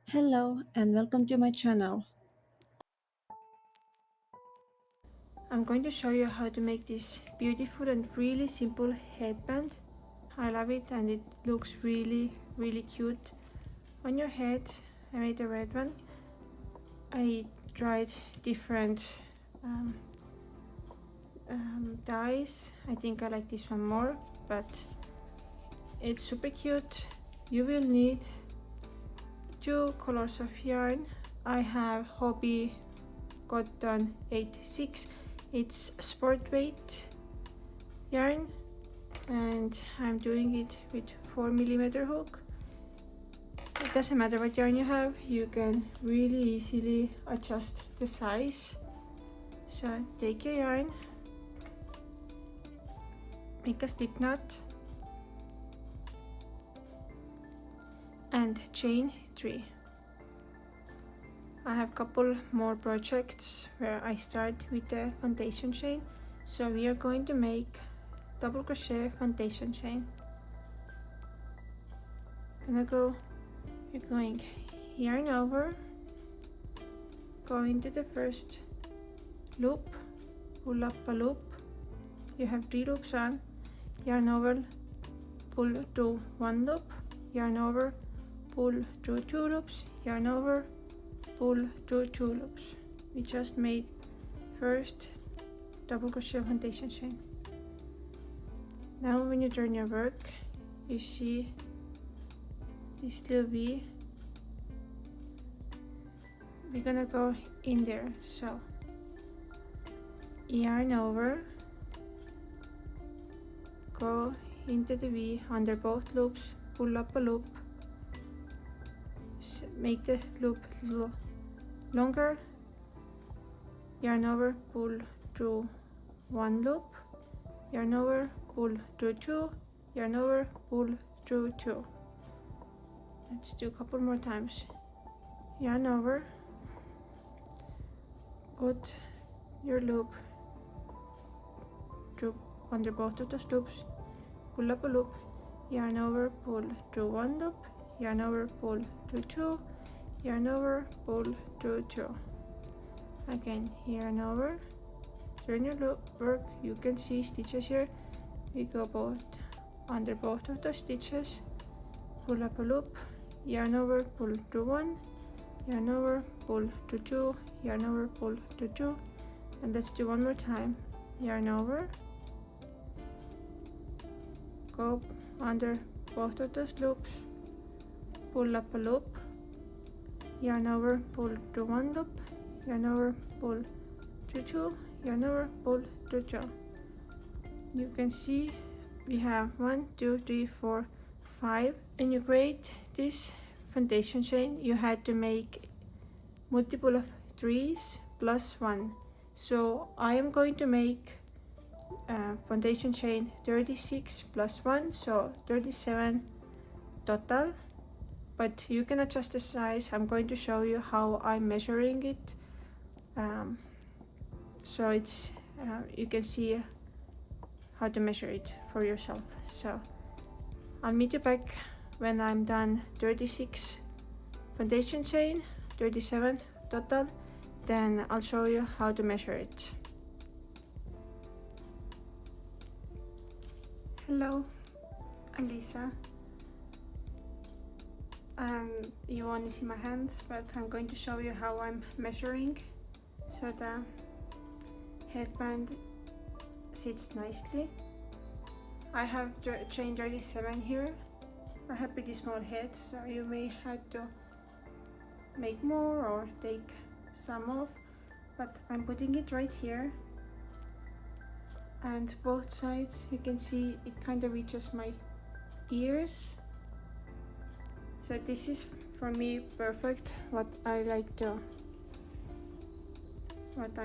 Hello and welcome to my channel. I'm going to show you how to make this beautiful and really simple headband. I love it and it looks really cute on your head. I made a red one. I tried different um, dyes. I think I like this one more, but it's super cute. You will need two colors of yarn. I have Hobbii Cotton 86. It's sport weight yarn and I'm doing it with 4mm hook. It doesn't matter what yarn you have, you can really easily adjust the size. So take your yarn, make a slip knot and chain 3. I have a couple more projects where I start with the foundation chain, so we are going to make double crochet foundation chain. You're going yarn over, go into the first loop, pull up a loop, you have 3 loops on, yarn over, pull through 1 loop, yarn over, pull through 2 loops, yarn over, pull through 2 loops. We just made first double crochet foundation chain. Now when you turn your work, you see this little V. We're gonna go in there, so yarn over, go into the V under both loops, pull up a loop, make the loop a little longer, yarn over, pull through 1 loop, yarn over, pull through 2, yarn over, pull through 2. Let's do a couple more times. Yarn over, put your loop through under both of those loops, pull up a loop, yarn over, pull through 1 loop, yarn over, pull through 2, yarn over, pull through 2. Again, yarn over, turn your work, you can see stitches here. We go under both of the stitches, pull up a loop, yarn over, pull through 1, yarn over, pull through 2, yarn over, pull through 2, and let's do one more time. Yarn over, go under both of those loops, pull up a loop, yarn over, pull through 1 loop, yarn over, pull through 2, yarn over, pull through 2. You can see we have 1, 2, 3, 4, 5. And you create this foundation chain, you had to make multiple of 3s plus 1. So I am going to make foundation chain 36 plus 1, so 37 total, but you can adjust the size. I'm going to show you how I'm measuring it, so it's you can see how to measure it for yourself. So I'll meet you back when I'm done 36 foundation chain, 37 total, then I'll show you how to measure it. Hello, I'm Lisa. You only see my hands, but I'm going to show you how I'm measuring so the headband sits nicely. I have chain 37 here. I have pretty small head, so you may have to make more or take some off, but I'm putting it right here, and both sides you can see it kind of reaches my ears. So this is for me perfect what I'm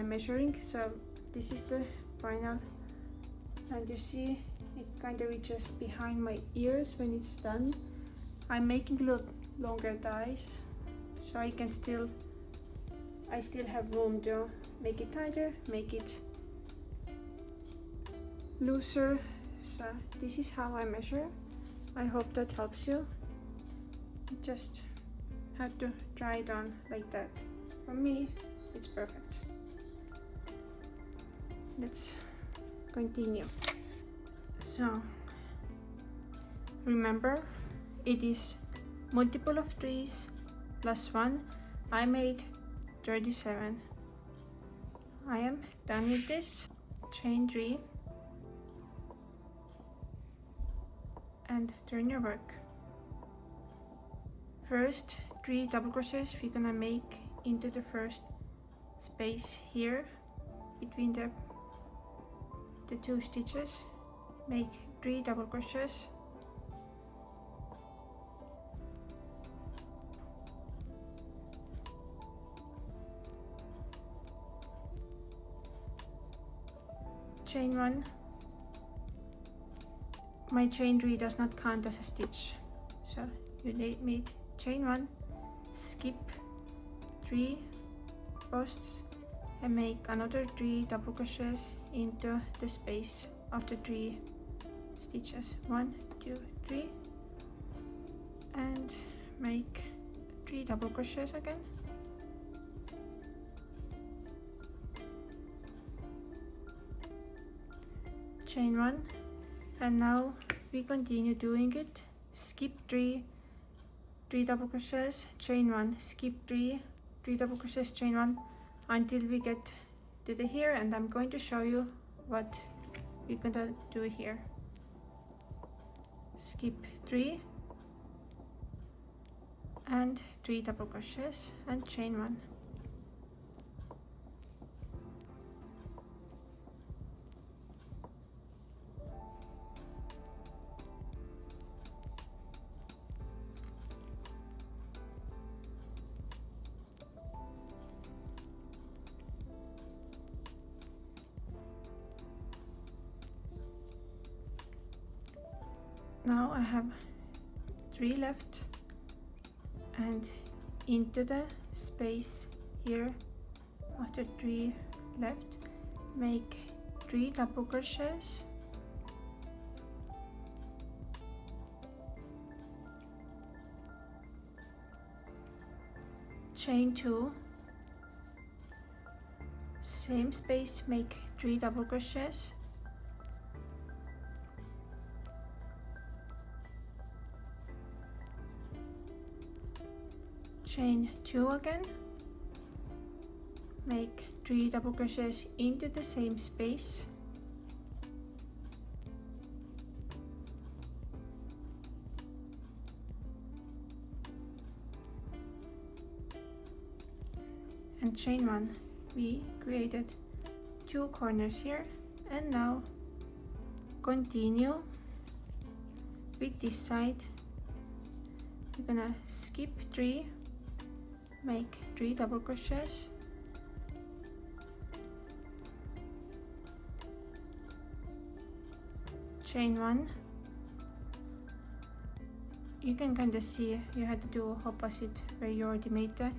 measuring. So this is the final, and you see it kind of reaches behind my ears when it's done. I'm making a little longer dies, so I still have room to make it tighter, make it looser. So this is how I measure. I hope that helps you. Just have to try it on like that. For me, it's perfect. Let's continue. So remember, it is multiple of 3's plus 1. I made 37. I am done with this. Chain 3 and turn your work. First 3 double crochets we're gonna make into the first space here between the two stitches. Make 3 double crochets. Chain 1. My chain 3 does not count as a stitch, so you made chain 1, skip 3 posts and make another 3 double crochets into the space of the 3 stitches. 1, 2, 3, and make 3 double crochets again. Chain 1, and now we continue doing it. Skip 3 double crochets, chain 1, skip 3 double crochets, chain 1 until we get to the here, and I'm going to show you what we're gonna do here. Skip 3 and 3 double crochets and chain 1. Now I have 3 left, and into the space here after 3 left, make 3 double crochets, chain 2, same space, make 3 double crochets, chain 2 again, make 3 double crochets into the same space, and chain 1. We created 2 corners here, and now continue with this side. We're gonna skip 3, make 3 double crochets, chain 1. You can kind of see you had to do opposite where you already made the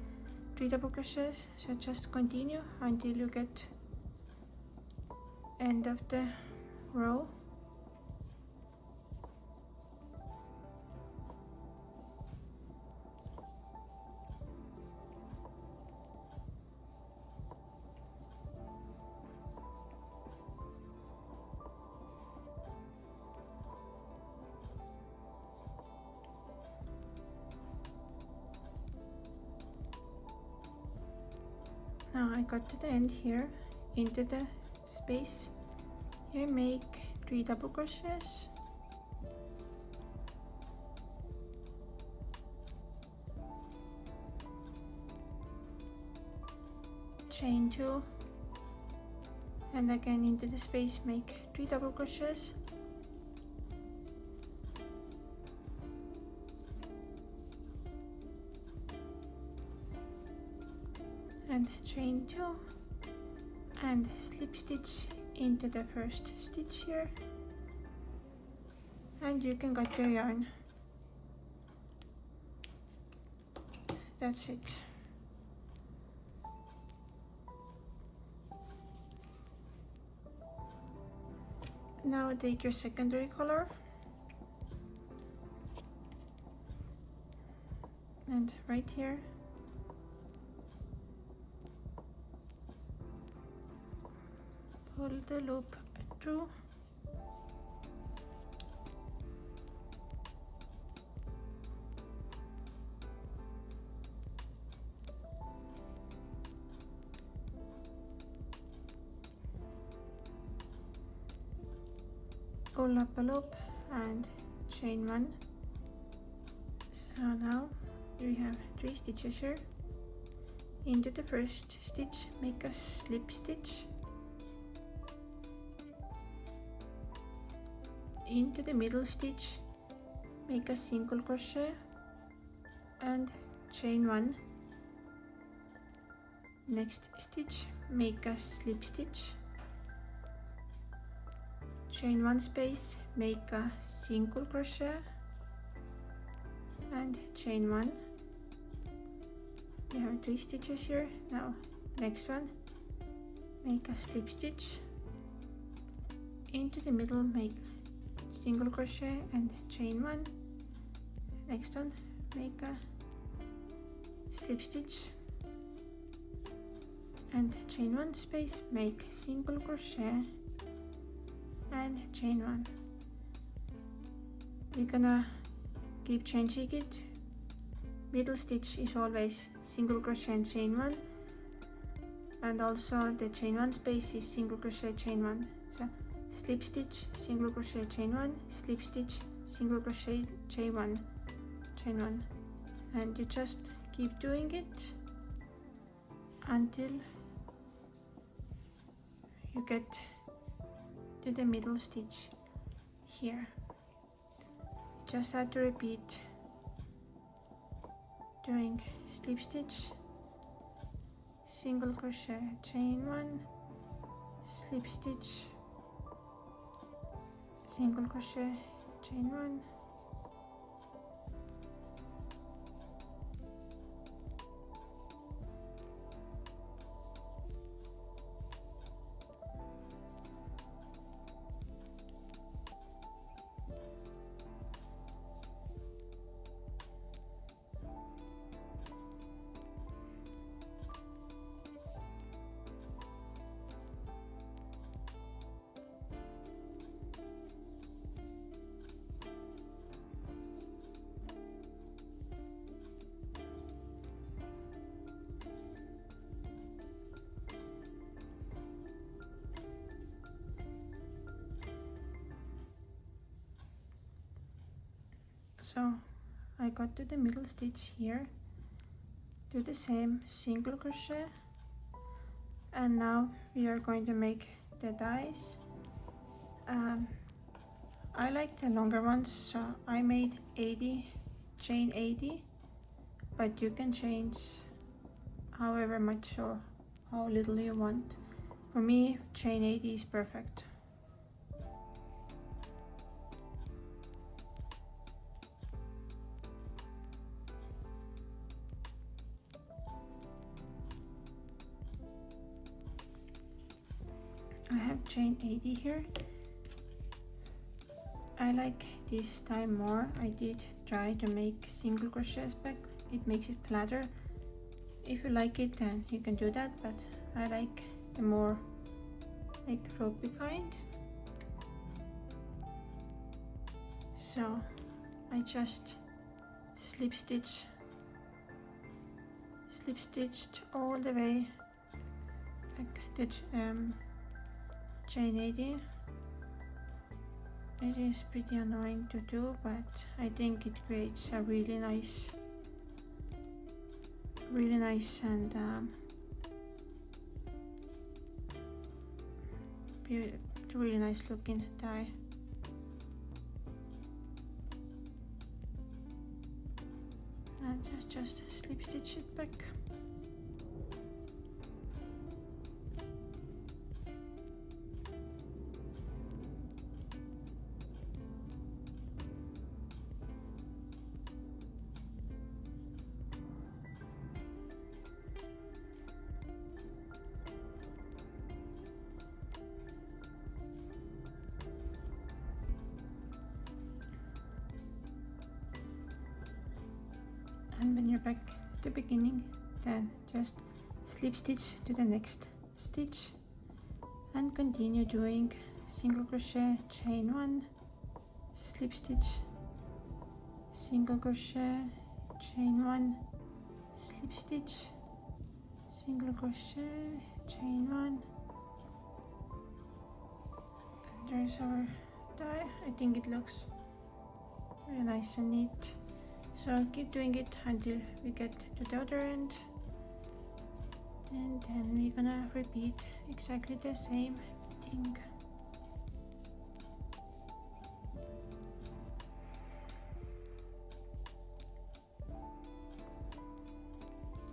3 double crochets, so just continue until you get end of the row. Now I got to the end here, into the space here, make 3 double crochets, chain 2, and again into the space make 3 double crochets, and chain 2 and slip stitch into the first stitch here, and you can cut your yarn. That's it. Now take your secondary color and right here pull the loop through, pull up a loop and chain 1. So now we have 3 stitches here. Into the first stitch make a slip stitch, into the middle stitch make a single crochet and chain 1. Next stitch make a slip stitch, chain 1 space, make a single crochet and chain 1. We have 3 stitches here. Now next one, make a slip stitch, into the middle make single crochet and chain 1. Next one, make a slip stitch and chain 1 space, make single crochet and chain 1. We're gonna keep changing it. Middle stitch is always single crochet and chain 1, and also the chain 1 space is single crochet chain 1. So slip stitch, single crochet chain 1, slip stitch, single crochet chain 1, chain 1, and you just keep doing it until you get to the middle stitch here. You just have to repeat doing slip stitch, single crochet chain 1, slip stitch, single crochet chain 1, so I got to the middle stitch here, do the same single crochet, and now we are going to make the dies. I like the longer ones, so I made 80, chain 80, but you can change however much or how little you want. For me, chain 80 is perfect. I have chain 80 here. I like this time more. I did try to make single crochets back. It makes it flatter. If you like it, then you can do that, but I like the more like ropey kind. So I just slip stitched all the way like the chain 80. It is pretty annoying to do, but I think it creates a really nice and really nice looking die. And just slip stitch it back. And when you're back to the beginning, then just slip stitch to the next stitch and continue doing single crochet, chain 1, slip stitch, single crochet, chain 1, slip stitch, single crochet, chain 1, and there's our die. I think it looks very nice and neat, so keep doing it until we get to the other end, and then we're gonna repeat exactly the same thing.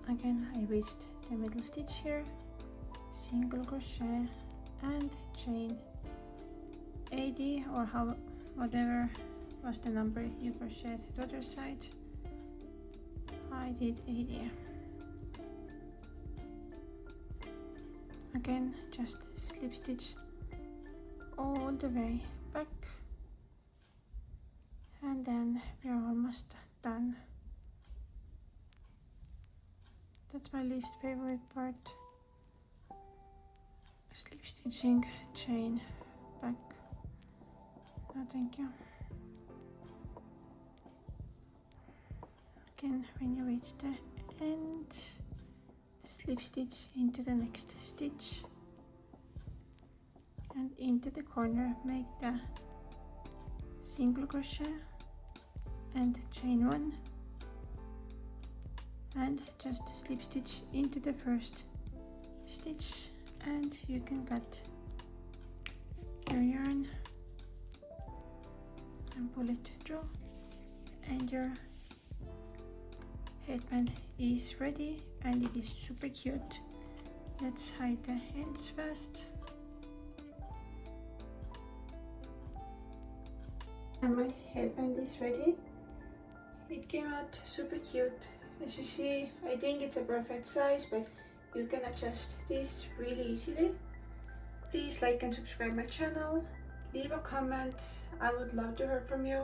Again, I reached the middle stitch here, single crochet and chain 80, or whatever was the number you crocheted the other side. I did 80. Again, just slip stitch all the way back, and then we are almost done. That's my least favorite part. Slip stitching, chain back. No, thank you. Again, when you reach the end, slip stitch into the next stitch, and into the corner make the single crochet and chain 1, and just slip stitch into the first stitch, and you can cut your yarn and pull it through, and your headband is ready, and it is super cute. Let's hide the ends first. And my headband is ready. It came out super cute. As you see, I think it's a perfect size, but you can adjust this really easily. Please like and subscribe my channel. Leave a comment. I would love to hear from you.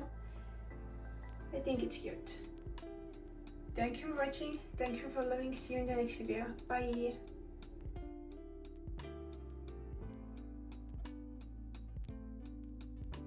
I think it's cute. Thank you for watching. Thank you for following. See you in the next video. Bye.